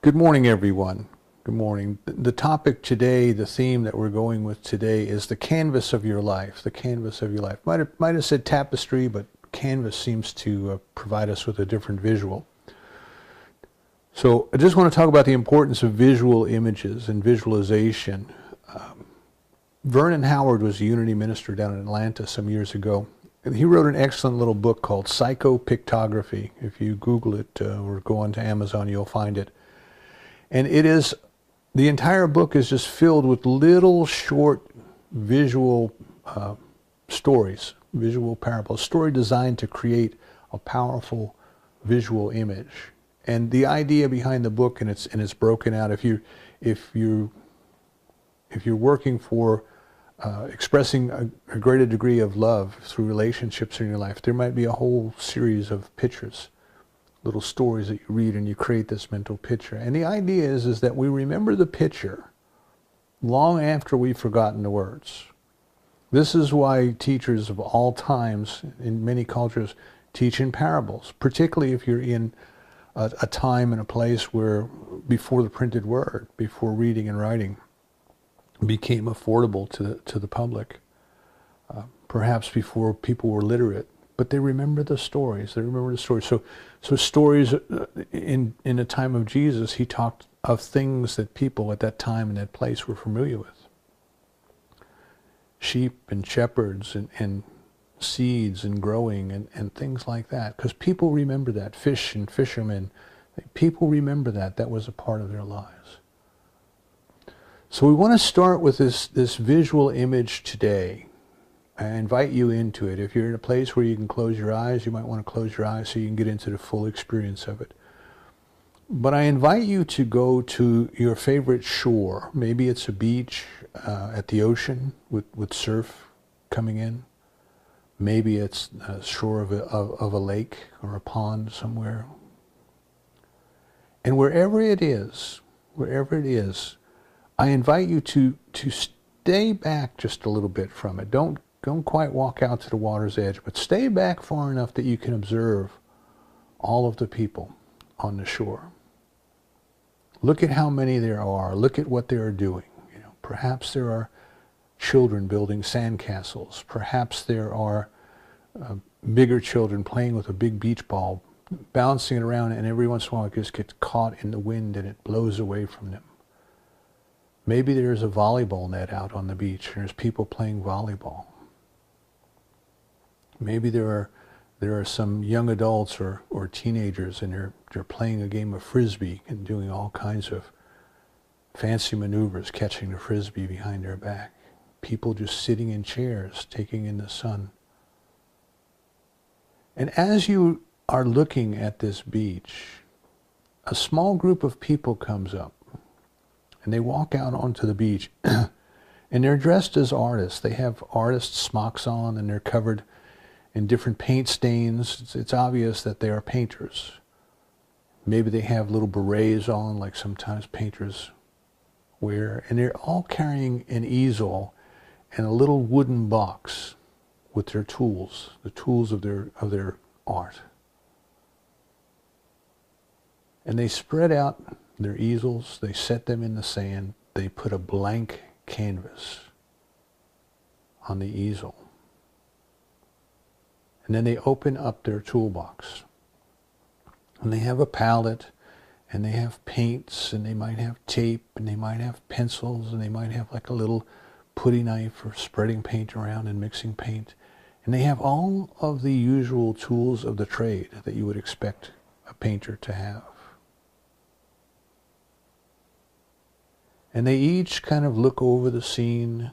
Good morning, everyone. Good morning. The topic today, the theme that we're going with today is the canvas of your life, the canvas of your life. Might have said tapestry, but canvas seems to provide us with a different visual. So I just want to talk about the importance of visual images and visualization. Vernon Howard was a Unity minister down in Atlanta some years ago, and he wrote an excellent little book called Psychopictography. If you Google it or go onto Amazon, you'll find it. And the entire book is just filled with little short visual stories, visual parables, story designed to create a powerful visual image. And the idea behind the book, and it's broken out. If you're working for expressing a greater degree of love through relationships in your life, there might be a whole series of pictures, little stories that you read, and you create this mental picture. And the idea is that we remember the picture long after we've forgotten the words. This is why teachers of all times in many cultures teach in parables, particularly if you're in a time and a place where before the printed word, before reading and writing became affordable to the public, perhaps before people were literate. But they remember the stories. They remember the stories. So stories in the time of Jesus, he talked of things that people at that time and that place were familiar with. Sheep and shepherds and seeds and growing and things like that. Because people remember that. Fish and fishermen. People remember that. That was a part of their lives. So we want to start with this visual image today. I invite you into it. If you're in a place where you can close your eyes, you might want to close your eyes so you can get into the full experience of it. But I invite you to go to your favorite shore. Maybe it's a beach at the ocean with surf coming in. Maybe it's a shore of a lake or a pond somewhere. And wherever it is, I invite you to stay back just a little bit from it. Don't quite walk out to the water's edge, but stay back far enough that you can observe all of the people on the shore. Look at how many there are. Look at what they are doing. Perhaps there are children building sandcastles. Perhaps there are bigger children playing with a big beach ball, bouncing it around, and every once in a while it just gets caught in the wind and it blows away from them. Maybe there's a volleyball net out on the beach and there's people playing volleyball. Maybe there are some young adults or teenagers and they're playing a game of frisbee and doing all kinds of fancy maneuvers, catching the frisbee behind their back. People just sitting in chairs, taking in the sun. And as you are looking at this beach, a small group of people comes up and they walk out onto the beach and they're dressed as artists. They have artists' smocks on and they're covered in different paint stains. It's obvious that they are painters. Maybe they have little berets on, like sometimes painters wear, and they're all carrying an easel and a little wooden box with their tools, the tools of their art. And they spread out their easels, they set them in the sand, they put a blank canvas on the easel. And then they open up their toolbox. And they have a palette, and they have paints, and they might have tape, and they might have pencils, and they might have like a little putty knife for spreading paint around and mixing paint. And they have all of the usual tools of the trade that you would expect a painter to have. And they each kind of look over the scene.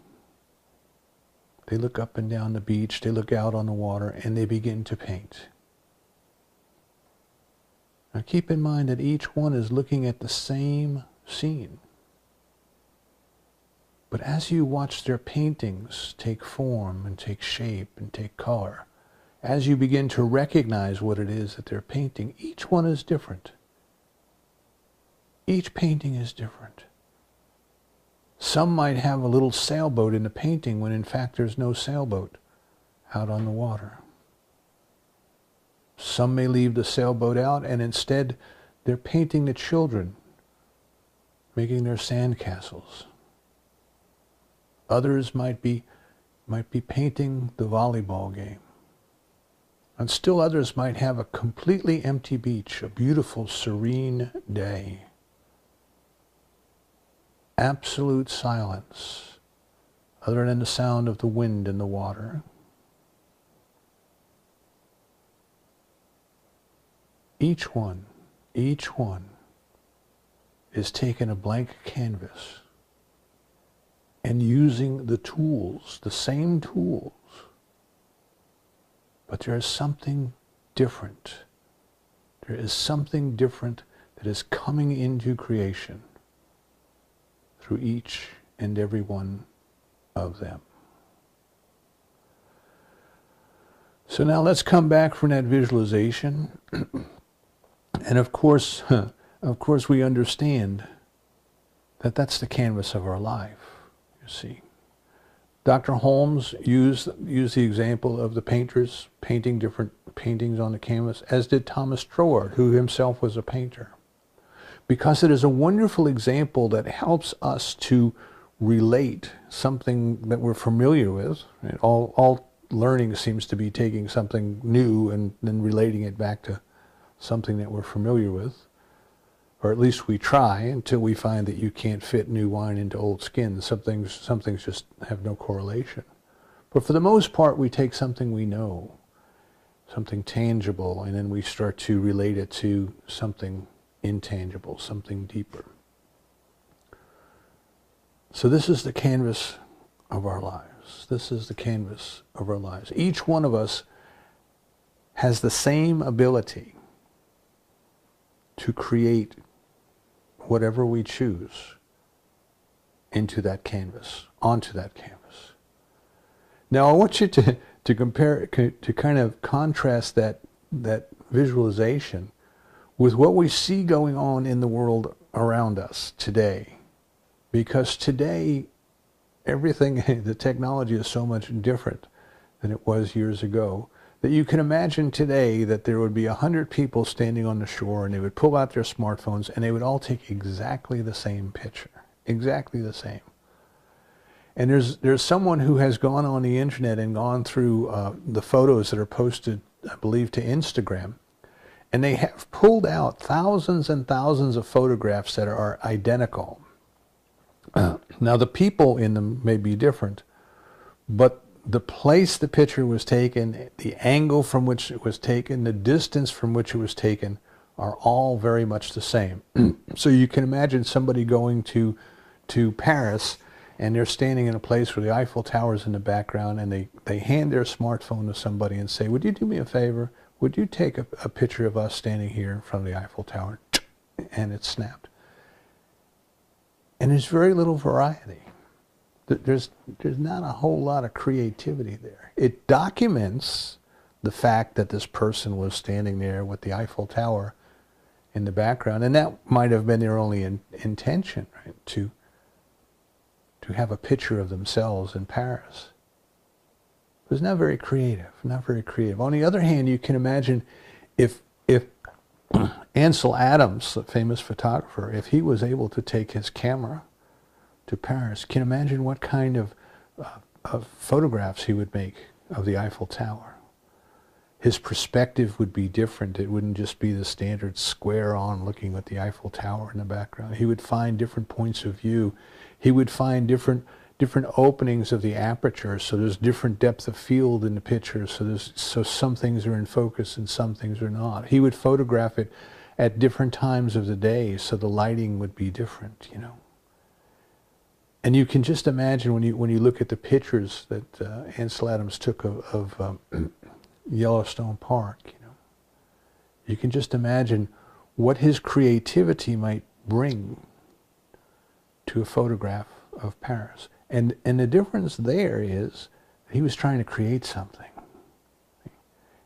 They look up and down the beach, they look out on the water, and they begin to paint. Now keep in mind that each one is looking at the same scene. But as you watch their paintings take form and take shape and take color, as you begin to recognize what it is that they're painting, each one is different. Each painting is different. Some might have a little sailboat in the painting when in fact there's no sailboat out on the water. Some may leave the sailboat out and instead they're painting the children making their sandcastles. Others might be painting the volleyball game. And still others might have a completely empty beach, a beautiful, serene day. Absolute silence, other than the sound of the wind in the water. Each one is taking a blank canvas and using the tools, the same tools, but there is something different. There is something different that is coming into creation through each and every one of them. So now let's come back from that visualization. And of course we understand that that's the canvas of our life, you see. Dr. Holmes used the example of the painters painting different paintings on the canvas, as did Thomas Troward, who himself was a painter. Because it is a wonderful example that helps us to relate something that we're familiar with. Right? All learning seems to be taking something new and then relating it back to something that we're familiar with. Or at least we try until we find that you can't fit new wine into old skin. Some things just have no correlation. But for the most part, we take something we know, something tangible, and then we start to relate it to something intangible, something deeper. So this is the canvas of our lives. This is the canvas of our lives. Each one of us has the same ability to create whatever we choose into that canvas, onto that canvas. Now I want you to compare, to kind of contrast that visualization with what we see going on in the world around us today. Because today, everything, the technology is so much different than it was years ago, that you can imagine today that there would be 100 people standing on the shore and they would pull out their smartphones and they would all take exactly the same picture. Exactly the same. And there's someone who has gone on the internet and gone through the photos that are posted, I believe, to Instagram. And they have pulled out thousands and thousands of photographs that are identical. Now the people in them may be different, but the place the picture was taken, the angle from which it was taken, the distance from which it was taken are all very much the same. So you can imagine somebody going to Paris and they're standing in a place where the Eiffel Tower is in the background and they hand their smartphone to somebody and say, would you do me a favor? Would you take a picture of us standing here in front of the Eiffel Tower? And it's snapped. And there's very little variety. There's not a whole lot of creativity there. It documents the fact that this person was standing there with the Eiffel Tower in the background, and that might have been their only intention, right? To have a picture of themselves in Paris. It was not very creative, not very creative. On the other hand, you can imagine if Ansel Adams, the famous photographer, if he was able to take his camera to Paris, can you imagine what kind of photographs he would make of the Eiffel Tower? His perspective would be different. It wouldn't just be the standard square on looking at the Eiffel Tower in the background. He would find different points of view. He would find different openings of the aperture, so there's different depth of field in the picture, so some things are in focus and some things are not. He would photograph it at different times of the day, so the lighting would be different, you know. And you can just imagine when you look at the pictures that Ansel Adams took of Yellowstone Park, you know, you can just imagine what his creativity might bring to a photograph of Paris. And the difference there is he was trying to create something.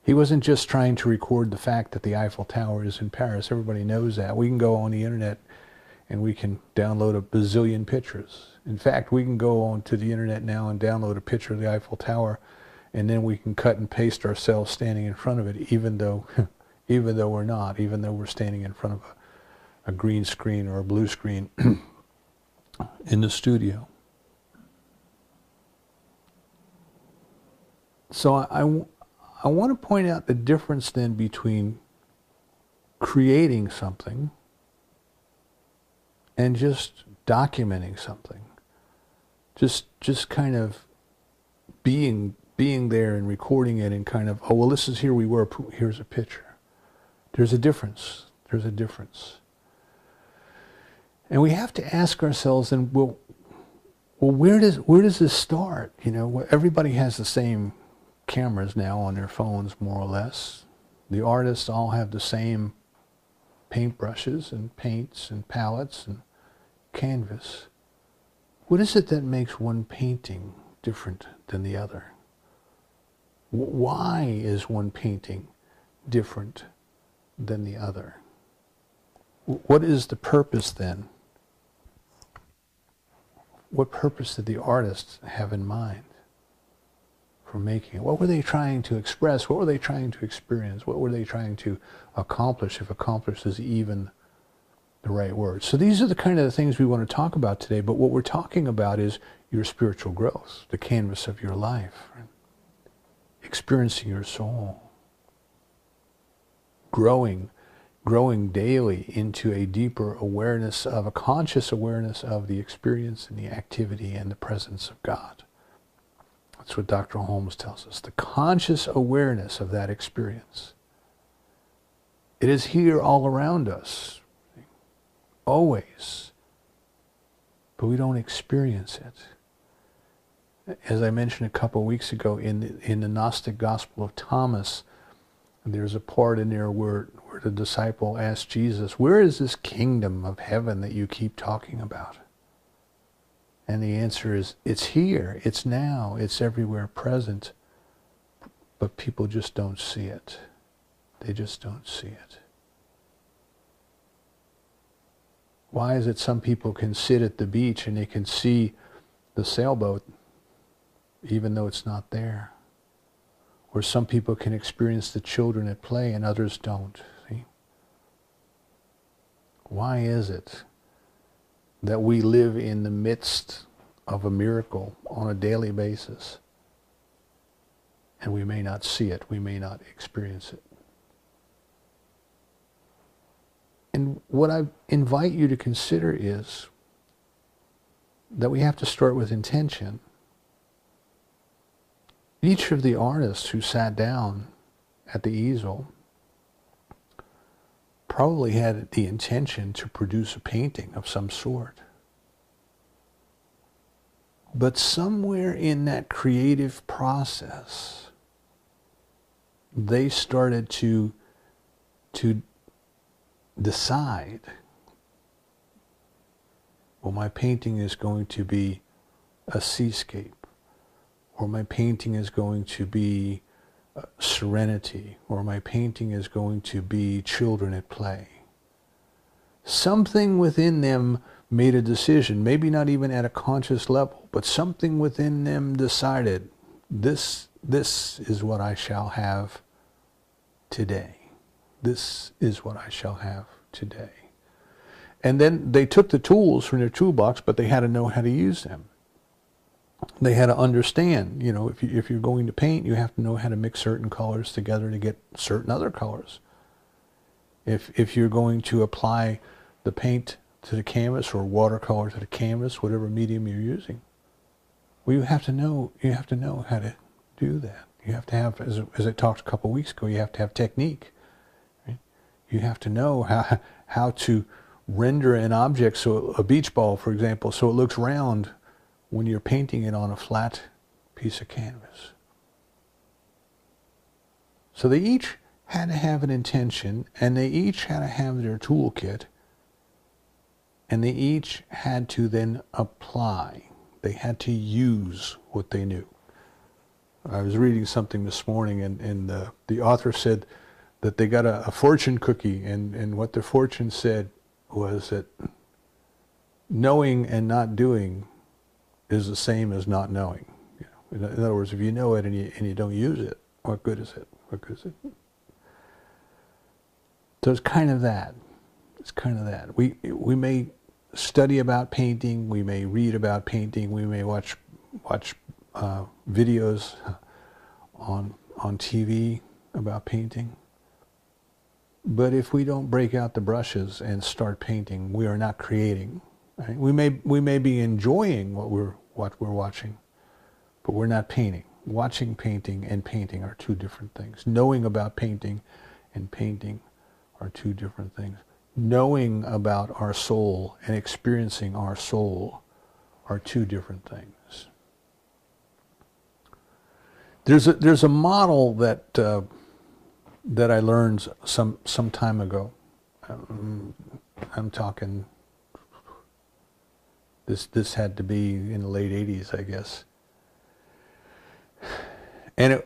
He wasn't just trying to record the fact that the Eiffel Tower is in Paris. Everybody knows that. We can go on the internet and we can download a bazillion pictures. In fact, we can go onto the internet now and download a picture of the Eiffel Tower, and then we can cut and paste ourselves standing in front of it, even though we're not, even though we're standing in front of a green screen or a blue screen. in the studio. So I want to point out the difference then between creating something and just documenting something. Just kind of being there and recording it and kind of, oh, well, this is here we were, here's a picture. There's a difference. There's a difference. And we have to ask ourselves, then, well, where does this start? You know, everybody has the same cameras now on their phones, more or less. The artists all have the same paintbrushes and paints and palettes and canvas. What is it that makes one painting different than the other? Why is one painting different than the other? What is the purpose then? What purpose did the artists have in mind for making it? What were they trying to express? What were they trying to experience? What were they trying to accomplish, if accomplish is even the right word? So these are the kind of the things we want to talk about today, but what we're talking about is your spiritual growth, the canvas of your life, right? Experiencing your soul, growing daily into a deeper awareness of, a conscious awareness of the experience and the activity and the presence of God. That's what Dr. Holmes tells us, the conscious awareness of that experience. It is here all around us, always, but we don't experience it. As I mentioned a couple of weeks ago, in the Gnostic Gospel of Thomas, there's a part in there where the disciple asked Jesus, where is this kingdom of heaven that you keep talking about? And the answer is, it's here, it's now, it's everywhere present, but people just don't see it. They just don't see it. Why is it some people can sit at the beach and they can see the sailboat even though it's not there? Or some people can experience the children at play and others don't. See? Why is it that we live in the midst of a miracle on a daily basis and we may not see it, we may not experience it? And what I invite you to consider is that we have to start with intention. Each of the artists who sat down at the easel probably had the intention to produce a painting of some sort. But somewhere in that creative process, they started to decide, well, my painting is going to be a seascape, or my painting is going to be serenity, or my painting is going to be children at play. Something within them made a decision, maybe not even at a conscious level, but something within them decided, this is what I shall have today. This is what I shall have today. And then they took the tools from their toolbox, but they had to know how to use them. They had to understand, you know, if you're going to paint, you have to know how to mix certain colors together to get certain other colors. If you're going to apply the paint to the canvas or watercolor to the canvas, whatever medium you're using, well, you have to know how to do that. You have to have, as I talked a couple of weeks ago, you have to have technique. Right? You have to know how to render an object, so a beach ball, for example, so it looks round when you're painting it on a flat piece of canvas. So they each had to have an intention, and they each had to have their toolkit, and they each had to then apply. They had to use what they knew. I was reading something this morning, and the author said that they got a fortune cookie, and what the fortune said was that knowing and not doing is the same as not knowing. You know, in other words, if you know it and you don't use it, what good is it? What good is it? So it's kind of that. It's kind of that. We may study about painting, we may read about painting, we may watch videos on TV about painting. But if we don't break out the brushes and start painting, we are not creating. Right? We may be enjoying what we're watching, but we're not painting. Watching painting and painting are two different things. Knowing about painting and painting are two different things. Knowing about our soul and experiencing our soul are two different things. There's a model that I learned some time ago. I'm talking. This had to be in the late '80s, I guess. And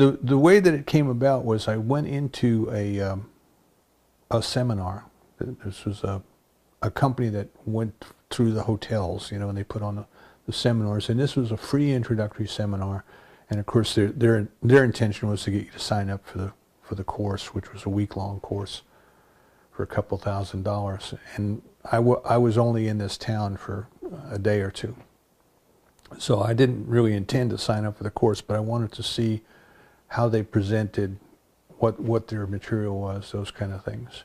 the way that it came about was I went into a seminar. This was a company that went through the hotels, and they put on the seminars. And this was a free introductory seminar. And of course, their intention was to get you to sign up for the course, which was a week-long course for a couple $1,000s. And I was only in this town for a day or two. So I didn't really intend to sign up for the course, but I wanted to see how they presented, what their material was, those kind of things.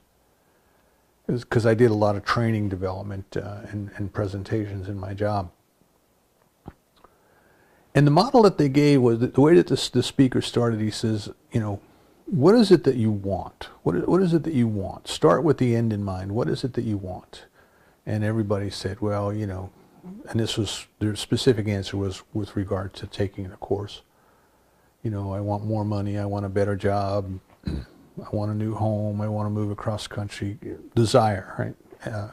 Because I did a lot of training development and presentations in my job. And the model that they gave was the way that the speaker started. He says, what is it that you want? What is it that you want? Start with the end in mind. What is it that you want? And everybody said, well, and this was, their specific answer was with regard to taking the course. I want more money. I want a better job. I want a new home. I want to move across country. Desire, right?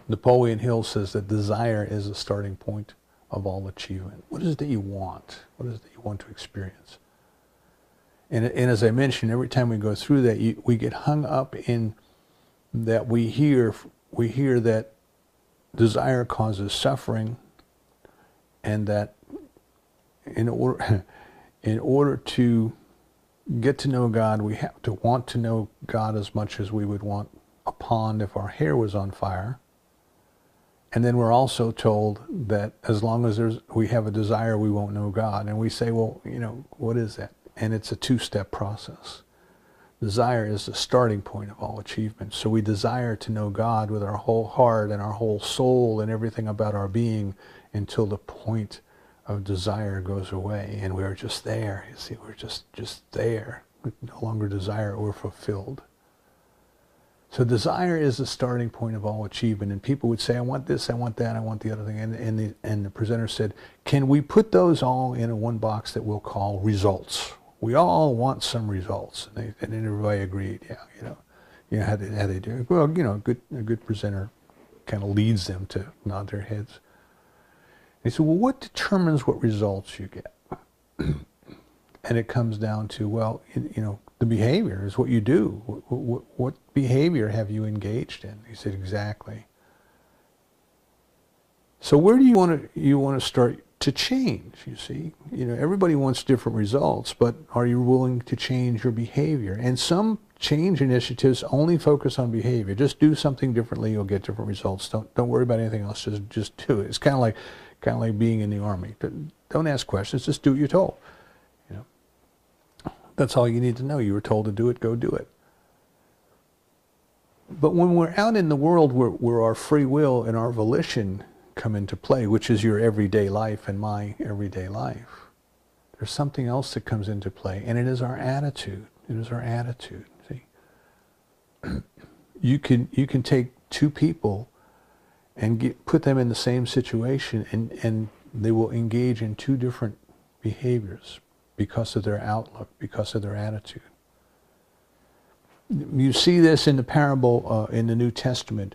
Napoleon Hill says that desire is the starting point of all achievement. What is it that you want? What is it that you want to experience? And as I mentioned, every time we go through that, we get hung up in that we hear that desire causes suffering, and that in order to get to know God, we have to want to know God as much as we would want a pond if our hair was on fire. And then we're also told that as long as we have a desire, we won't know God. And we say, well, what is that? And it's a two-step process. Desire is the starting point of all achievement. So we desire to know God with our whole heart and our whole soul and everything about our being until the point of desire goes away and we're just there. You see, we're just there. We no longer desire, we're fulfilled. So desire is the starting point of all achievement. And people would say, I want this, I want that, I want the other thing. And the presenter said, can we put those all in one box that we'll call results? We all want some results. And then everybody agreed, yeah, how they do. Well, a good presenter kind of leads them to nod their heads. And he said, well, what determines what results you get? And it comes down to, well, the behavior is what you do. What behavior have you engaged in? He said, exactly. So where do you want to start to change? You see, everybody wants different results, but are you willing to change your behavior? And some change initiatives only focus on behavior. Just do something differently, you'll get different results. Don't worry about anything else. Just do it. It's kind of like being in the Army. Don't ask questions. Just do what you're told. That's all you need to know. You were told to do it, go do it. But when we're out in the world where our free will and our volition come into play, which is your everyday life and my everyday life, there's something else that comes into play, and it is our attitude. It is our attitude. See, you can take two people and put them in the same situation, and they will engage in two different behaviors because of their outlook, because of their attitude. You see this in the parable in the New Testament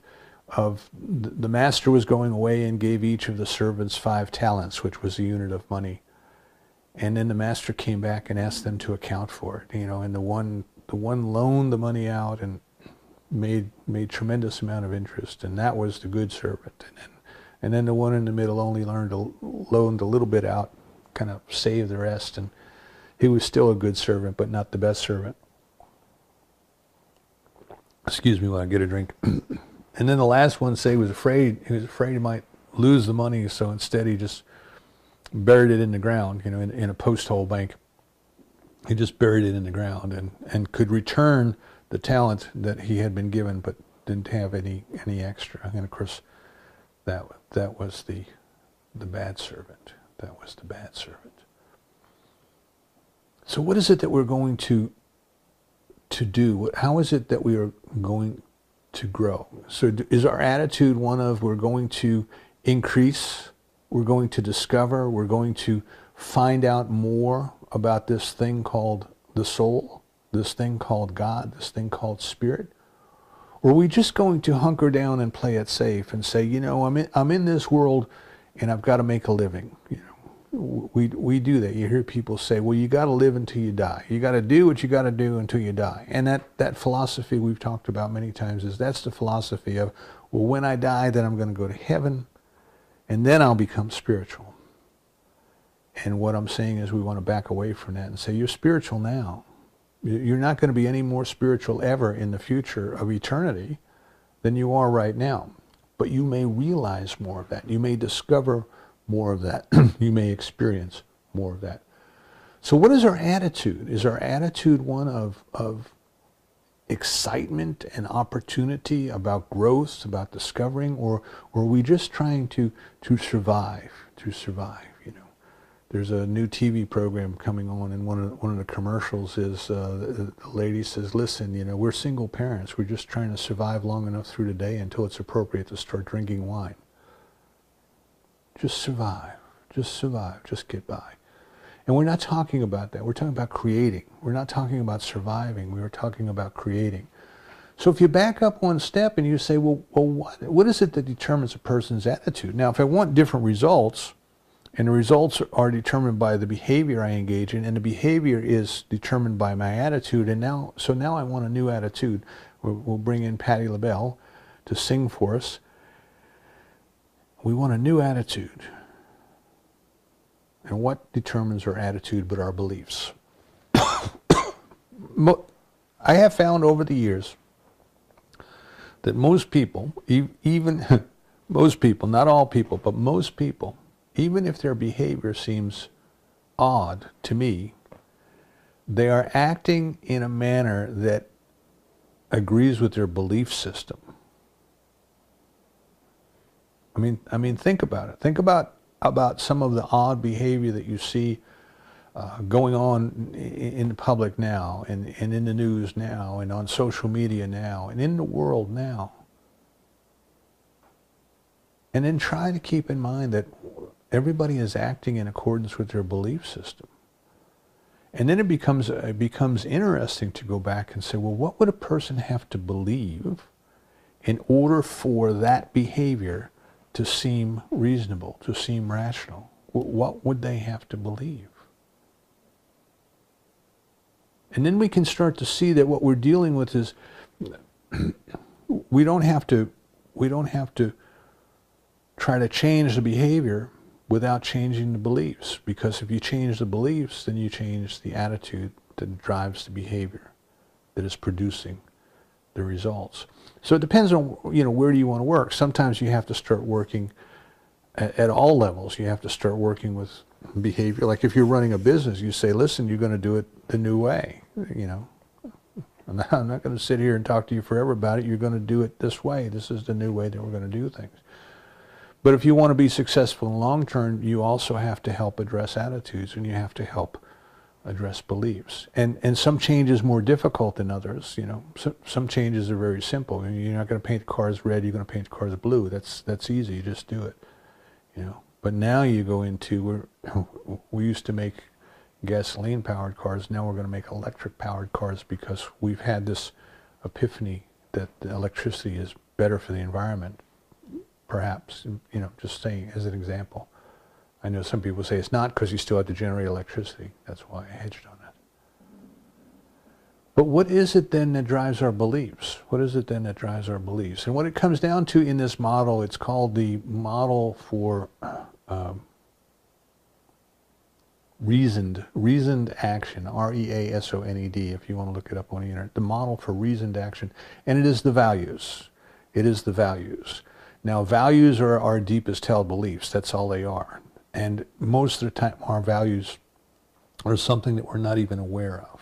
of the master was going away and gave each of the servants 5 talents, which was a unit of money. And then the master came back and asked them to account for it. And the one loaned the money out and made tremendous amount of interest, and that was the good servant. And then the one in the middle only loaned a little bit out, kind of saved the rest, and he was still a good servant, but not the best servant. Excuse me while I get a drink. And then the last one say he was afraid he might lose the money, so instead he just buried it in the ground, in a post hole bank. He just buried it in the ground and could return the talent that he had been given, but didn't have any extra. And of course, that was the bad servant. That was the bad servant. So what is it that we're going to do? How is it that we are going to grow? So is our attitude one of we're going to increase, we're going to discover, we're going to find out more about this thing called the soul, this thing called God, this thing called spirit? Or are we just going to hunker down and play it safe and say, I'm in this world and I've got to make a living? We do that. You hear people say, well, you got to live until you die. You got to do what you got to do until you die. And that philosophy we've talked about many times that's the philosophy of, well, when I die, then I'm going to go to heaven and then I'll become spiritual. And what I'm saying is we want to back away from that and say, you're spiritual now. You're not going to be any more spiritual ever in the future of eternity than you are right now. But you may realize more of that. You may discover more of that. You may experience more of that. So what is our attitude? Is our attitude one of excitement and opportunity, about growth, about discovering, or are we just trying to survive, There's a new TV program coming on, and one of the commercials is the lady says, listen, we're single parents. We're just trying to survive long enough through the day until it's appropriate to start drinking wine. Just survive, just get by. And we're not talking about that. We're talking about creating. We're not talking about surviving. We're talking about creating. So if you back up one step and you say, well, what is it that determines a person's attitude? Now, if I want different results, and the results are determined by the behavior I engage in, and the behavior is determined by my attitude, and now I want a new attitude. We'll bring in Patti LaBelle to sing for us. We want a new attitude. And what determines our attitude but our beliefs? I have found over the years that most people, even most people, not all people, but most people, even if their behavior seems odd to me, they are acting in a manner that agrees with their belief system. I mean, think about it. Think about some of the odd behavior that you see going on in the public now, and in the news now, and on social media now, and in the world now. And then try to keep in mind that everybody is acting in accordance with their belief system. And then it becomes interesting to go back and say, well, what would a person have to believe in order for that behavior to seem reasonable, to seem rational? What would they have to believe? And then we can start to see that what we're dealing with is we don't have to try to change the behavior without changing the beliefs, because if you change the beliefs, then you change the attitude that drives the behavior that is producing the results. So it depends on, where do you want to work. Sometimes you have to start working at all levels. You have to start working with behavior. Like if you're running a business, you say, listen, you're going to do it the new way. I'm not going to sit here and talk to you forever about it. You're going to do it this way. This is the new way that we're going to do things. But if you want to be successful in long term, you also have to help address attitudes, and you have to help address beliefs. And some change is more difficult than others. Some changes are very simple. You're not going to paint cars red. You're going to paint cars blue. That's easy. You just do it. But now you go into we used to make gasoline-powered cars. Now we're going to make electric-powered cars because we've had this epiphany that the electricity is better for the environment. Perhaps, just saying as an example. I know some people say it's not because you still have to generate electricity. That's why I hedged on that. But what is it then that drives our beliefs? What is it then that drives our beliefs? And what it comes down to in this model, it's called the model for reasoned action, REASONED, if you want to look it up on the internet, the model for reasoned action, and it is the values. It is the values. Now, values are our deepest held beliefs. That's all they are. And most of the time, our values are something that we're not even aware of.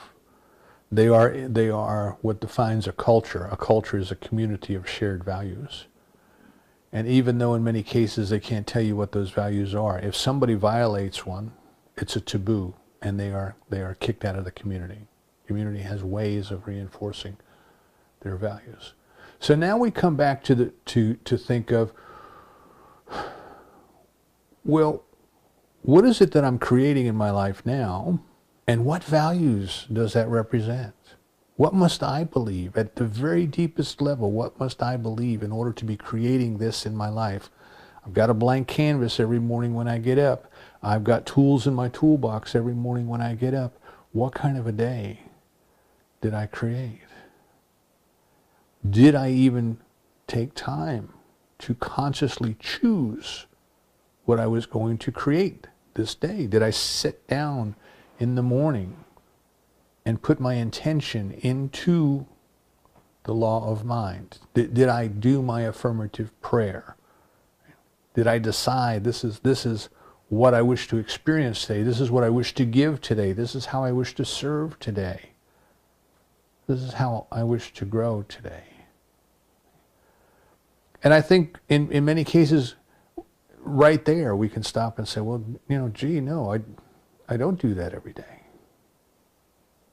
They are what defines a culture. A culture is a community of shared values. And even though in many cases they can't tell you what those values are, if somebody violates one, it's a taboo, and they are kicked out of the community. Community has ways of reinforcing their values. So now we come back to think of, well, what is it that I'm creating in my life now, and what values does that represent? What must I believe at the very deepest level? What must I believe in order to be creating this in my life? I've got a blank canvas every morning when I get up. I've got tools in my toolbox every morning when I get up. What kind of a day did I create? Did I even take time to consciously choose what I was going to create this day? Did I sit down in the morning and put my intention into the law of mind? Did I do my affirmative prayer? Did I decide this is what I wish to experience today? This is what I wish to give today. This is how I wish to serve today. This is how I wish to grow today. And I think in many cases, right there, we can stop and say, well, gee, no, I don't do that every day.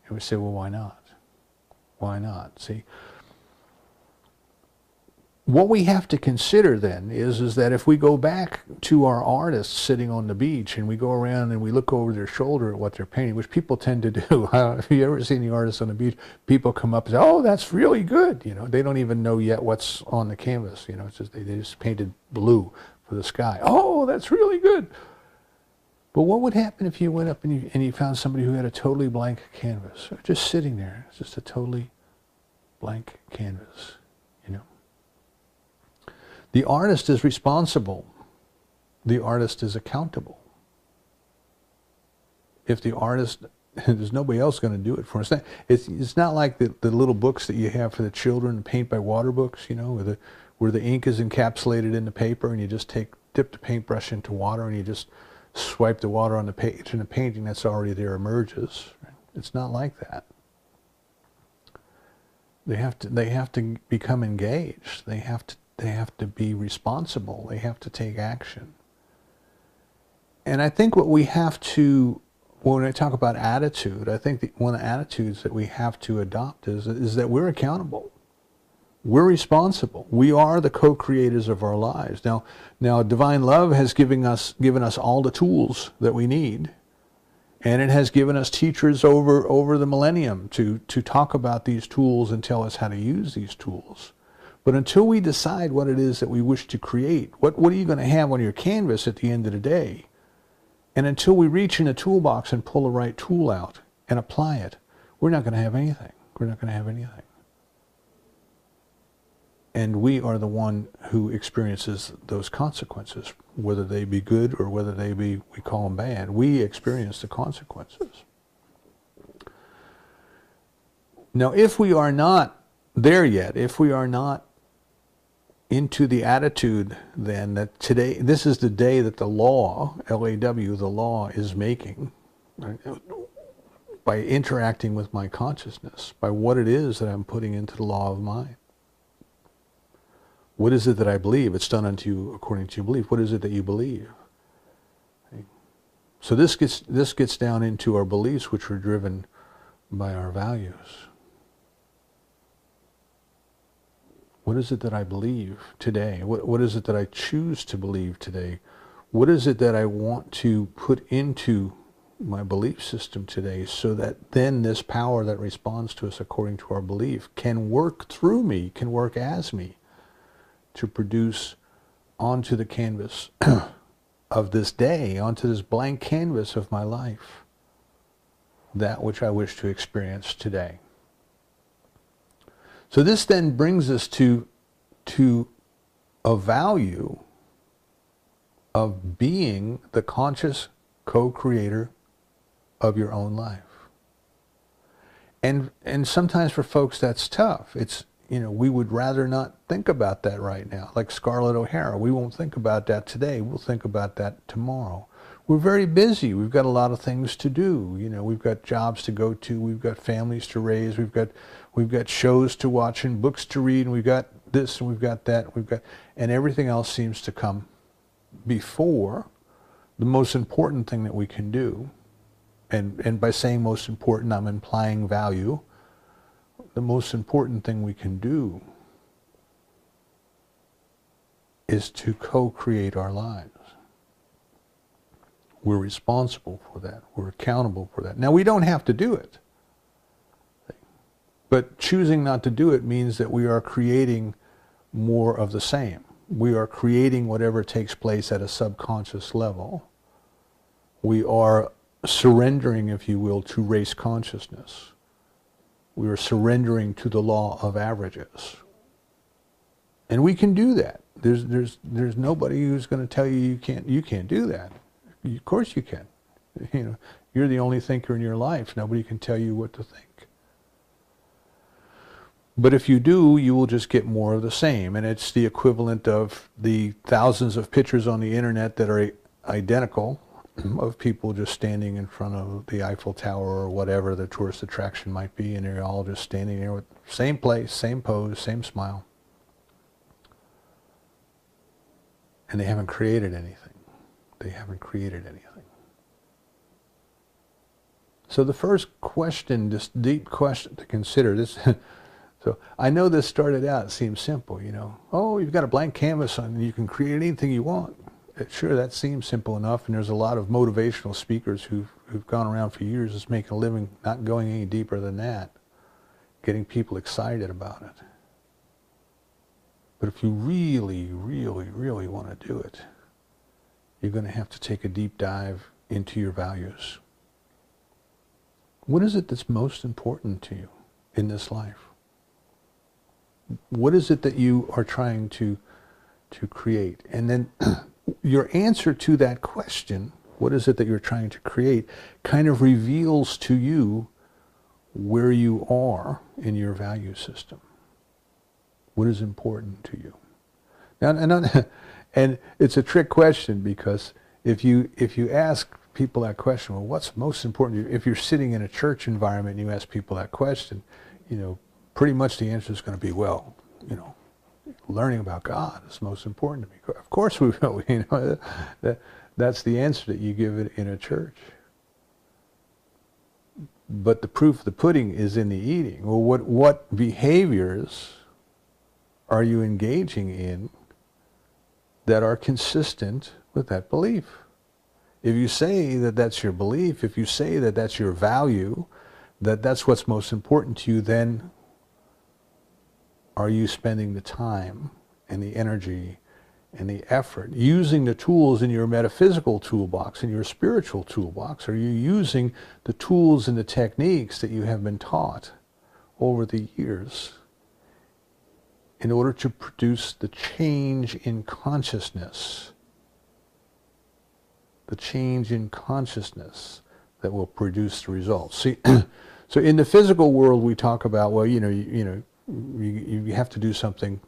And we say, well, why not? Why not? See, what we have to consider then is that if we go back to our artists sitting on the beach and we go around and we look over their shoulder at what they're painting, which people tend to do. Have you ever seen the artists on the beach? People come up and say, oh, that's really good. They don't even know yet what's on the canvas. It's just they just painted blue for the sky. Oh, that's really good. But what would happen if you went up and you found somebody who had a totally blank canvas, just sitting there? It's just a totally blank canvas. The artist is responsible. The artist is accountable. If the artist, there's nobody else going to do it for us. It's not like the little books that you have for the children, the paint by water books, where the ink is encapsulated in the paper and you just dip the paintbrush into water and you just swipe the water on the page and the painting that's already there emerges. It's not like that. They have to become engaged. They have to be responsible. They have to take action. And I think what we have to, when I talk about attitude, I think one of the attitudes that we have to adopt is that we're accountable. We're responsible. We are the co-creators of our lives. Now, divine love has given us all the tools that we need, and it has given us teachers over the millennium to talk about these tools and tell us how to use these tools. But until we decide what it is that we wish to create, what are you going to have on your canvas at the end of the day? And until we reach in a toolbox and pull the right tool out and apply it, we're not going to have anything. We're not going to have anything. And we are the one who experiences those consequences, whether they be good or whether they be, we call them bad. We experience the consequences. Now, if we are not there yet, if we are not into the attitude then that today, this is the day that the law, L-A-W, the law is making, right, by interacting with my consciousness, by what it is that I'm putting into the law of mind. What is it that I believe? It's done unto you according to your belief. What is it that you believe? So this gets down into our beliefs, which are driven by our values. What is it that I believe today? What is it that I choose to believe today? What is it that I want to put into my belief system today so that then this power that responds to us according to our belief can work through me, can work as me to produce onto the canvas of this day, onto this blank canvas of my life, that which I wish to experience today. So this then brings us to a value of being the conscious co-creator of your own life. And sometimes for folks that's tough. It's, we would rather not think about that right now. Like Scarlett O'Hara, we won't think about that today. We'll think about that tomorrow. We're very busy. We've got a lot of things to do. We've got jobs to go to. We've got families to raise. We've got shows to watch and books to read. And we've got this and we've got that. And everything else seems to come before the most important thing that we can do. And by saying most important, I'm implying value. The most important thing we can do is to co-create our lives. We're responsible for that. We're accountable for that. Now, we don't have to do it. But choosing not to do it means that we are creating more of the same. We are creating whatever takes place at a subconscious level. We are surrendering, if you will, to race consciousness. We are surrendering to the law of averages. And we can do that. There's nobody who's going to tell you you can't do that. Of course you can. You're the only thinker in your life. Nobody can tell you what to think. But if you do, you will just get more of the same. And it's the equivalent of the thousands of pictures on the internet that are identical, of people just standing in front of the Eiffel Tower or whatever the tourist attraction might be, and they're all just standing there with same place, same pose, same smile. And they haven't created anything. They haven't created anything. So the first question, this deep question to consider, this. So I know this started out, it seems simple, Oh, you've got a blank canvas and you can create anything you want. Sure, that seems simple enough, and there's a lot of motivational speakers who've gone around for years just making a living, not going any deeper than that, getting people excited about it. But if you really, really, really want to do it, you're going to have to take a deep dive into your values. What is it that's most important to you in this life? What is it that you are trying to create? And then your answer to that question, what is it that you're trying to create, kind of reveals to you where you are in your value system. What is important to you? Now, and it's a trick question, because if you ask people that question, well, what's most important to you? If you're sitting in a church environment and you ask people that question, pretty much the answer is going to be, well, learning about God is most important to me. Of course we will. That's the answer that you give it in a church. But the proof of the pudding is in the eating. Well, what behaviors are you engaging in that are consistent with that belief? If you say that that's your belief, if you say that that's your value, that that's what's most important to you, then are you spending the time and the energy and the effort using the tools in your metaphysical toolbox, in your spiritual toolbox? Are you using the tools and the techniques that you have been taught over the years in order to produce the change in consciousness? The change in consciousness that will produce the results. See, so in the physical world, we talk about, well, you have to do something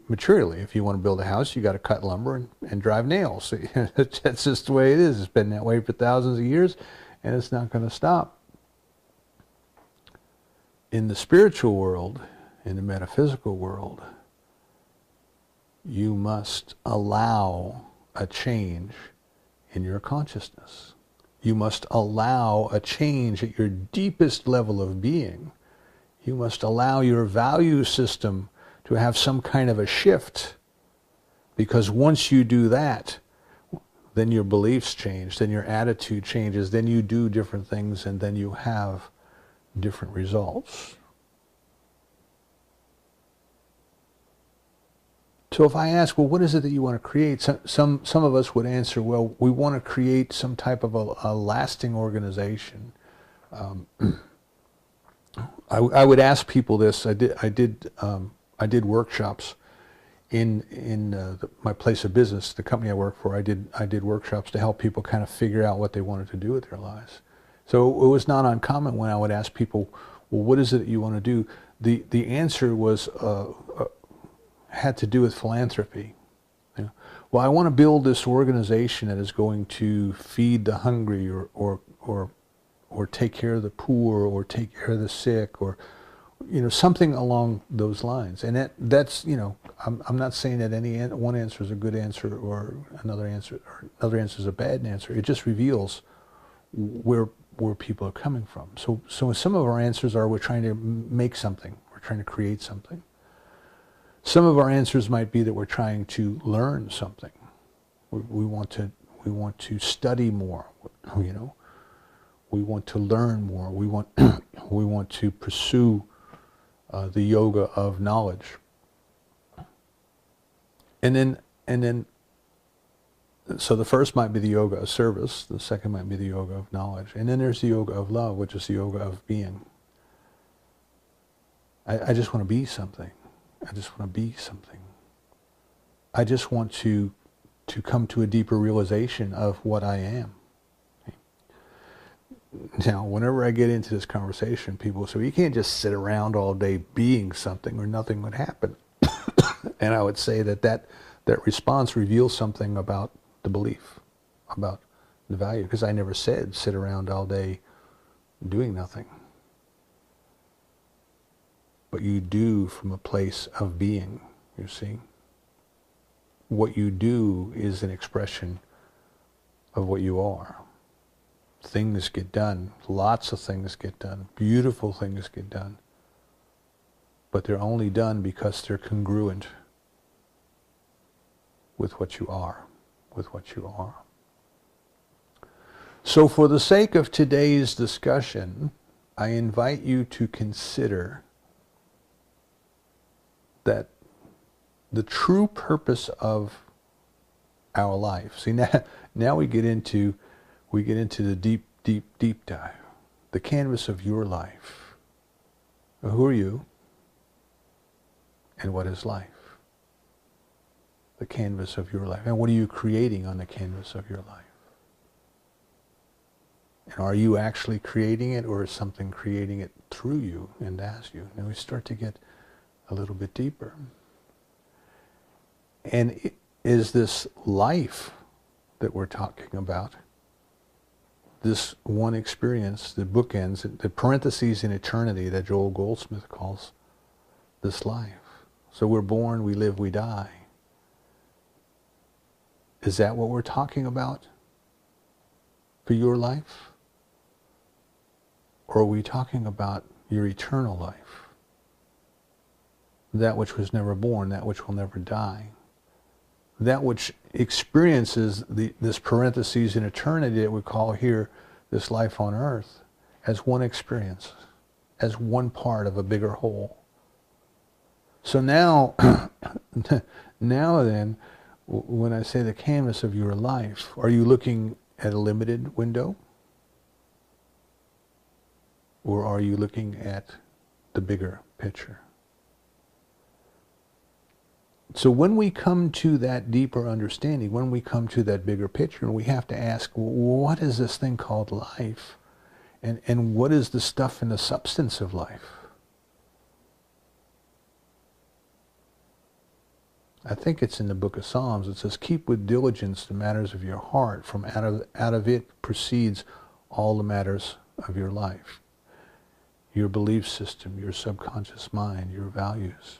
materially. If you want to build a house, you got to cut lumber and drive nails. That's just the way it is. It's been that way for thousands of years, and it's not going to stop. In the spiritual world, in the metaphysical world, you must allow a change in your consciousness. You must allow a change at your deepest level of being. You must allow your value system to have some kind of a shift, because once you do that, then your beliefs change, then your attitude changes, then you do different things, and then you have different results. So if I ask, well, what is it that you want to create? Some of us would answer, well, we want to create some type of a lasting organization. I would ask people this. I did workshops in my place of business, the company I work for. I did workshops to help people kind of figure out what they wanted to do with their lives. So it was not uncommon when I would ask people, well, what is it that you want to do? The answer was had to do with philanthropy. You know, well, I want to build this organization that is going to feed the hungry, or take care of the poor, or take care of the sick, or something along those lines. And that's I'm not saying that one answer is a good answer or another answer is a bad answer. It just reveals where people are coming from. So some of our answers are we're trying to make something, we're trying to create something. Some of our answers might be that we're trying to learn something. We want to study more. We want to learn more. We want to pursue the yoga of knowledge. And then, so the first might be the yoga of service. The second might be the yoga of knowledge. And then there's the yoga of love, which is the yoga of being. I just want to be something. I just want to be something. I just want to come to a deeper realization of what I am. Now, whenever I get into this conversation, people say, well, you can't just sit around all day being something or nothing would happen. And I would say that response reveals something about the belief, about the value, because I never said sit around all day doing nothing. But you do from a place of being, you see. What you do is an expression of what you are. Things get done, lots of things get done, beautiful things get done. But they're only done because they're congruent with what you are, So for the sake of today's discussion, I invite you to consider that the true purpose of our life. See, now we get into the deep dive, the canvas of your life. Who are you? And what is life? The canvas of your life. And what are you creating on the canvas of your life? And are you actually creating it, or is something creating it through you and as you? And we start to get a little bit deeper. And is this life that we're talking about, this one experience, the bookends, the parentheses in eternity that Joel Goldsmith calls this life? So we're born, we live, we die. Is that what we're talking about for your life? Or are we talking about your eternal life? That which was never born, that which will never die. That which experiences this parentheses in eternity that we call here this life on earth as one experience, as one part of a bigger whole. So now, then, when I say the canvas of your life, are you looking at a limited window? Or are you looking at the bigger picture? So when we come to that deeper understanding, when we come to that bigger picture, we have to ask, well, what is this thing called life? And what is the stuff and the substance of life? I think it's in the book of Psalms. It says, keep with diligence the matters of your heart. From out of it proceeds all the matters of your life. Your belief system, your subconscious mind, your values.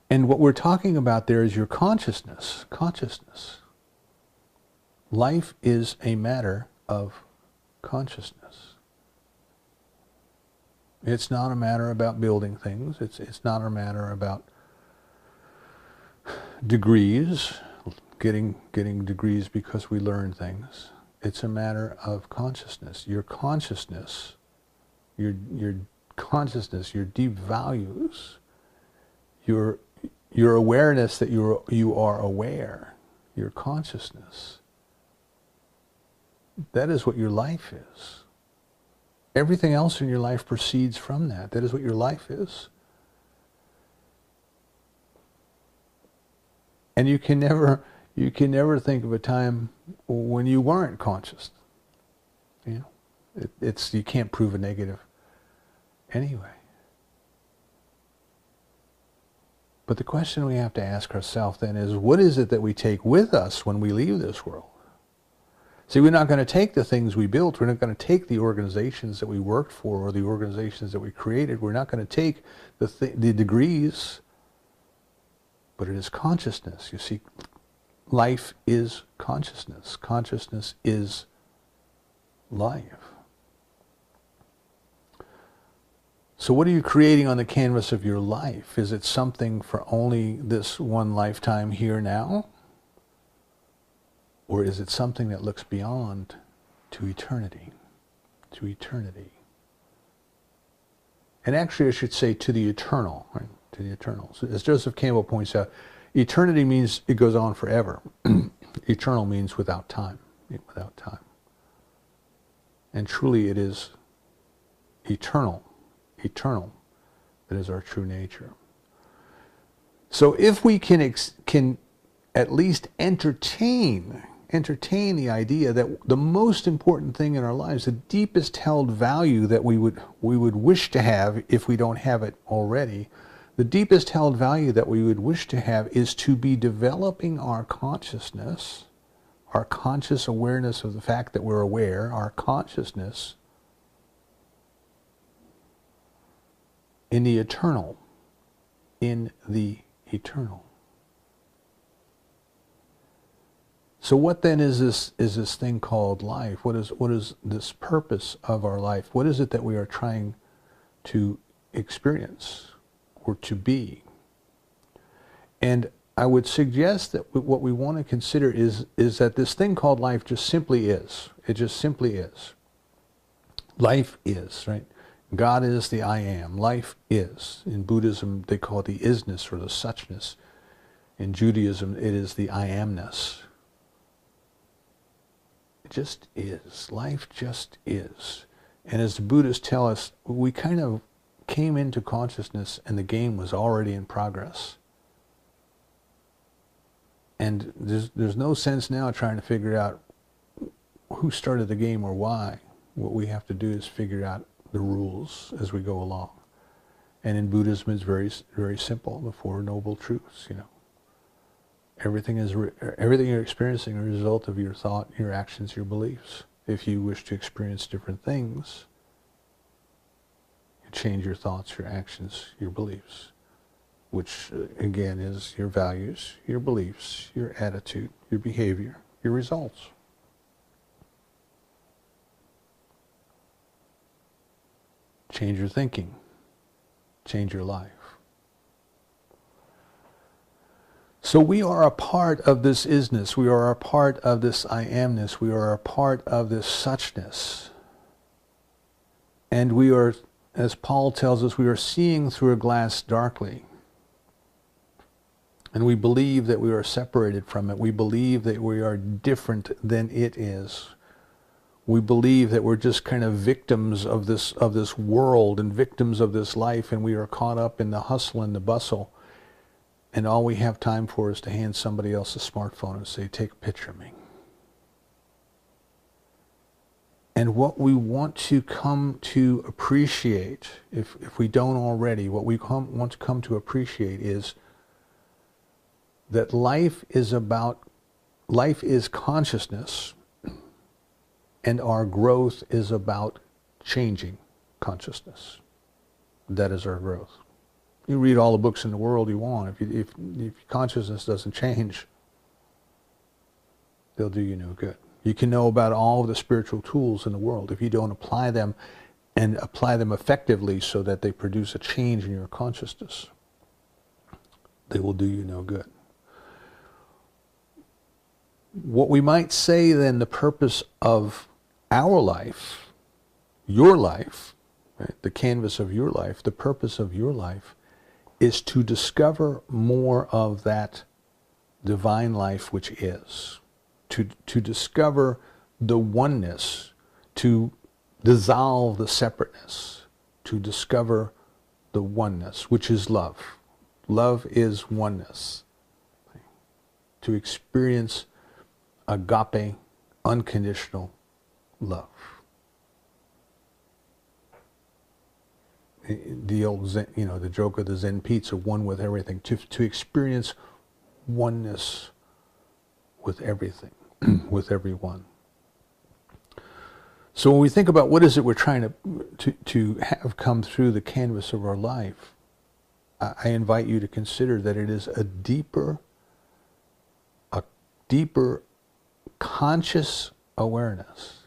And what we're talking about there is your consciousness. Life is a matter of consciousness. It's not a matter about building things. It's not a matter about degrees, getting degrees because we learn things. It's a matter of consciousness. Your consciousness, your consciousness, your deep values, your awareness that you are aware, your consciousness. That is what your life is. Everything else in your life proceeds from that. That is what your life is. And you can never think of a time when you weren't conscious. You know, it's you can't prove a negative anyway. But the question we have to ask ourselves then is, what is it that we take with us when we leave this world? See, we're not going to take the things we built. We're not going to take the organizations that we worked for or the organizations that we created. We're not going to take the degrees. But it is consciousness. You see, life is consciousness. Consciousness is life. So what are you creating on the canvas of your life? Is it something for only this one lifetime here now? Or is it something that looks beyond to eternity? To eternity. And actually I should say to the eternal, right? To the eternal. So as Joseph Campbell points out, eternity means it goes on forever. Eternal means without time. Without time. And truly it is eternal. Eternal. That is our true nature. So if we can at least entertain the idea that the most important thing in our lives, the deepest held value that we would wish to have if we don't have it already, the deepest held value that we would wish to have is to be developing our consciousness, our conscious awareness of the fact that we're aware, our consciousness in the eternal, in the eternal. So what then is this thing called life? What is this purpose of our life? What is it that we are trying to experience or to be? And I would suggest that what we want to consider is that this thing called life just simply is. It just simply is. Life is, right? God is the I am. Life is. In Buddhism, they call it the isness or the suchness. In Judaism, it is the I amness. It just is. Life just is. And as the Buddhists tell us, we kind of came into consciousness and the game was already in progress. And there's no sense now trying to figure out who started the game or why. What we have to do is figure out the rules as we go along. And in Buddhism, it's very, very simple. The Four Noble Truths, you know. Everything you're experiencing is a result of your thought, your actions, your beliefs. If you wish to experience different things, you change your thoughts, your actions, your beliefs, which again is your values, your beliefs, your attitude, your behavior, your results. Change your thinking, change your life. So we are a part of this isness, we are a part of this I amness, we are a part of this suchness. And we are, as Paul tells us, we are seeing through a glass darkly. And we believe that we are separated from it. We believe that we are different than it is. We believe that we're just kind of victims of this world and victims of this life, and we are caught up in the hustle and the bustle. And all we have time for is to hand somebody else a smartphone and say, take a picture of me. And what we want to come to appreciate, if we don't already, what we want to come to appreciate is that life is consciousness, and our growth is about changing consciousness. That is our growth. You read all the books in the world you want. If consciousness doesn't change, they'll do you no good. You can know about all of the spiritual tools in the world. If you don't apply them and apply them effectively so that they produce a change in your consciousness, they will do you no good. What we might say then, the purpose of our life, your life, right, the canvas of your life, the purpose of your life is to discover more of that divine life which is. To discover the oneness, to dissolve the separateness, to discover the oneness, which is love. Love is oneness. To experience agape, unconditional love. the old Zen, the joke of the Zen pizza, one with everything, to experience oneness with everything, with everyone. So when we think about what is it we're trying to have come through the canvas of our life, I invite you to consider that it is a deeper conscious awareness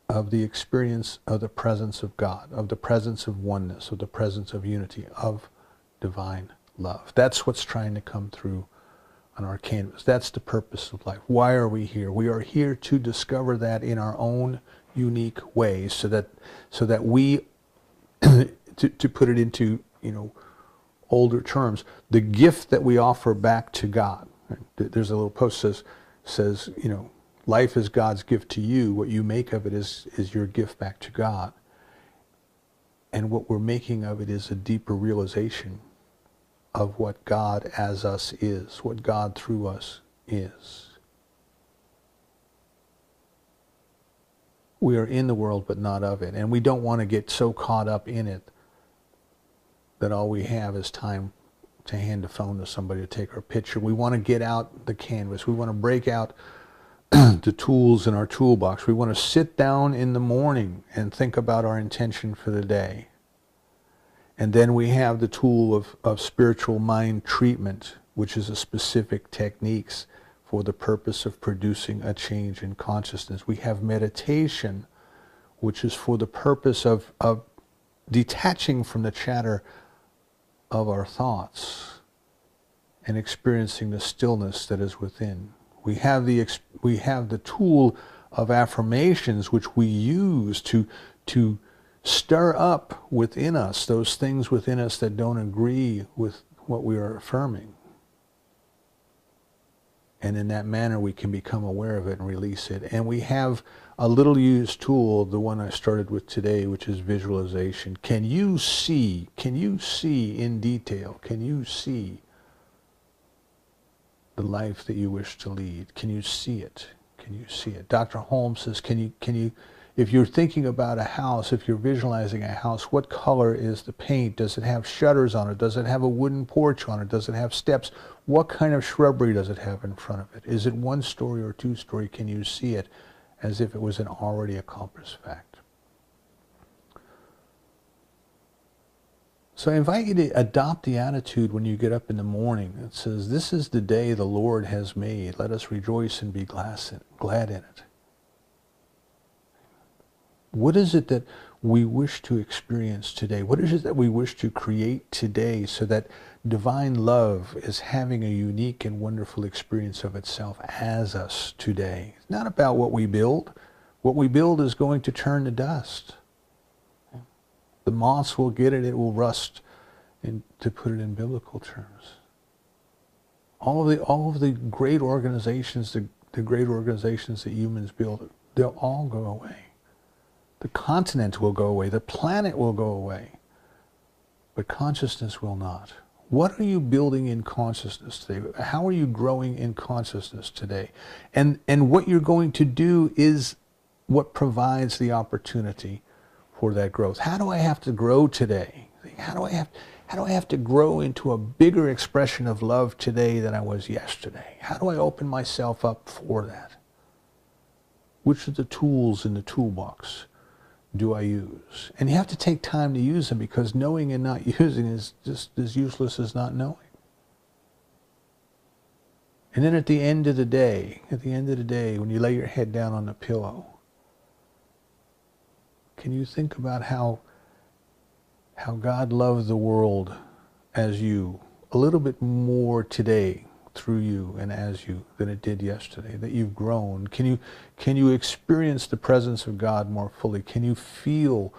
of the experience of the presence of God, of the presence of oneness, of the presence of unity, of divine love. That's what's trying to come through on our canvas. That's the purpose of life. Why are we here? We are here to discover that in our own unique ways, so that we, to put it into older terms, the gift that we offer back to God. There's a little post says life is God's gift to you. What you make of it is your gift back to God. And what we're making of it is a deeper realization of what God as us is, what God through us is. We are in the world but not of it. And we don't want to get so caught up in it that all we have is time to hand a phone to somebody to take our picture. We want to get out the canvas. We want to break out the tools in our toolbox. We want to sit down in the morning and think about our intention for the day. And then we have the tool of spiritual mind treatment, which is a specific techniques for the purpose of producing a change in consciousness. We have meditation, which is for the purpose of detaching from the chatter of our thoughts and experiencing the stillness that is within. We have the tool of affirmations, which we use to stir up within us those things within us that don't agree with what we are affirming. And in that manner we can become aware of it and release it. And we have a little used tool, the one I started with today, which is visualization. Can you see in detail, can you see the life that you wish to lead? Can you see it? Can you see it? Dr. Holmes says, can you, if you're thinking about a house, if you're visualizing a house, what color is the paint? Does it have shutters on it? Does it have a wooden porch on it? Does it have steps? What kind of shrubbery does it have in front of it? Is it one story or two story? Can you see it as if it was an already accomplished fact? So I invite you to adopt the attitude when you get up in the morning that says, this is the day the Lord has made. Let us rejoice and be glad in it. What is it that we wish to experience today? What is it that we wish to create today so that divine love is having a unique and wonderful experience of itself as us today? It's not about what we build. What we build is going to turn to dust. The moths will get it, it will rust, and to put it in biblical terms. All of the great organizations, the great organizations that humans build, they'll all go away. The continent will go away, the planet will go away, but consciousness will not. What are you building in consciousness today? How are you growing in consciousness today? And what you're going to do is what provides the opportunity for that growth. How do I have to grow today? How do I have to grow into a bigger expression of love today than I was yesterday? How do I open myself up for that? Which of the tools in the toolbox do I use? And you have to take time to use them, because knowing and not using is just as useless as not knowing. And then at the end of the day, when you lay your head down on the pillow, can you think about how God loved the world as you a little bit more today through you and as you than it did yesterday, that you've grown? Can you experience the presence of God more fully? Can you feel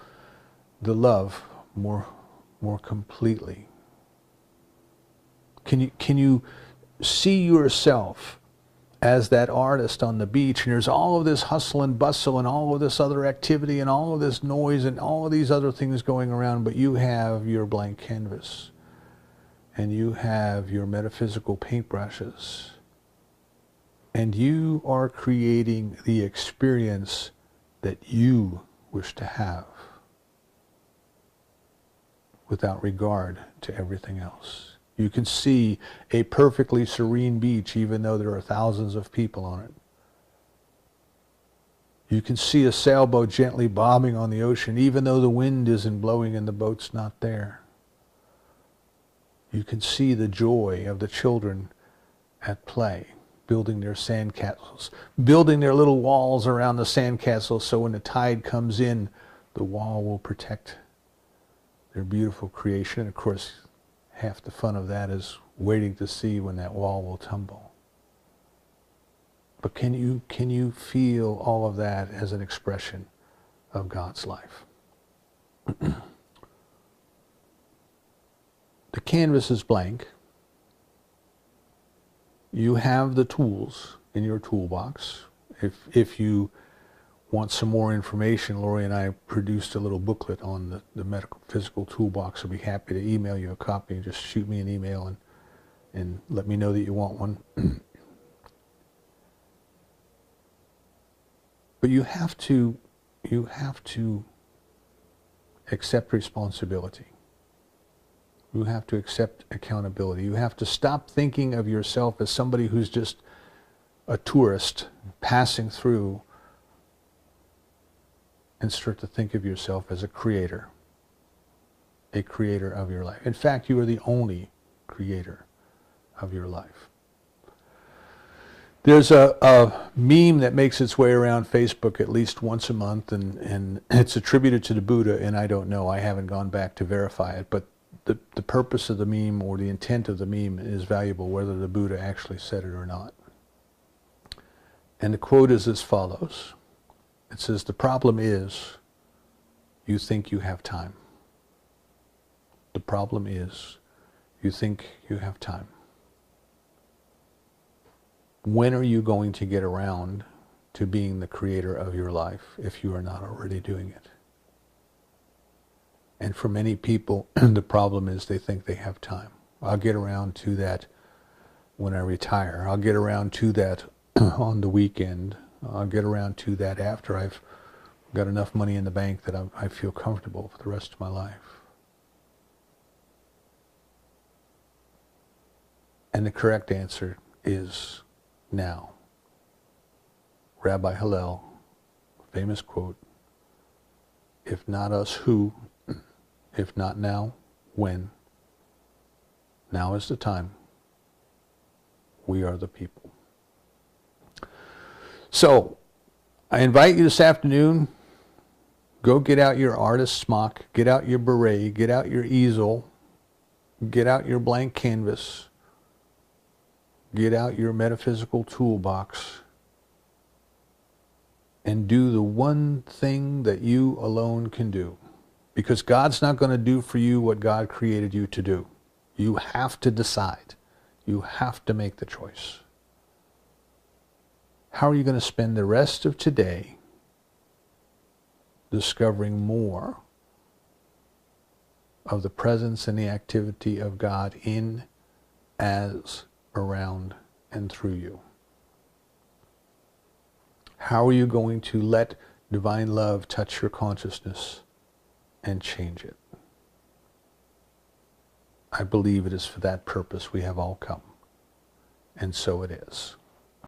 the love more completely? Can you see yourself as that artist on the beach, and there's all of this hustle and bustle and all of this other activity and all of this noise and all of these other things going around, but you have your blank canvas and you have your metaphysical paintbrushes and you are creating the experience that you wish to have. without regard to everything else. You can see a perfectly serene beach even though there are thousands of people on it. You can see a sailboat gently bobbing on the ocean even though the wind isn't blowing and the boat's not there. You can see the joy of the children at play, building their sandcastles, building their little walls around the sandcastle so when the tide comes in, the wall will protect their beautiful creation. Of course, half the fun of that is waiting to see when that wall will tumble. But can you feel all of that as an expression of God's life? The canvas is blank. You have the tools in your toolbox. If you want some more information, Lori and I produced a little booklet on the medical physical toolbox. I'll be happy to email you a copy. Just shoot me an email and let me know that you want one. But you have to accept responsibility. You have to accept accountability. You have to stop thinking of yourself as somebody who's just a tourist passing through and start to think of yourself as a creator of your life. In fact, you are the only creator of your life. There's a meme that makes its way around Facebook at least once a month, and it's attributed to the Buddha, and I don't know. I haven't gone back to verify it, but the purpose of the meme or the intent of the meme is valuable, whether the Buddha actually said it or not. And the quote is as follows. It says, "The problem is you think you have time." The problem is you think you have time. When are you going to get around to being the creator of your life if you are not already doing it? And for many people, the problem is they think they have time. I'll get around to that when I retire. I'll get around to that on the weekend. I'll get around to that after I've got enough money in the bank that I feel comfortable for the rest of my life. And the correct answer is now. Rabbi Hillel, famous quote, "If not us, who? If not now, when? Now is the time. We are the people." So, I invite you this afternoon, go get out your artist smock, get out your beret, get out your easel, get out your blank canvas, get out your metaphysical toolbox, and do the one thing that you alone can do. Because God's not going to do for you what God created you to do. You have to decide. You have to make the choice. How are you going to spend the rest of today discovering more of the presence and the activity of God in, as, around, and through you? How are you going to let divine love touch your consciousness and change it? I believe it is for that purpose we have all come, and so it is.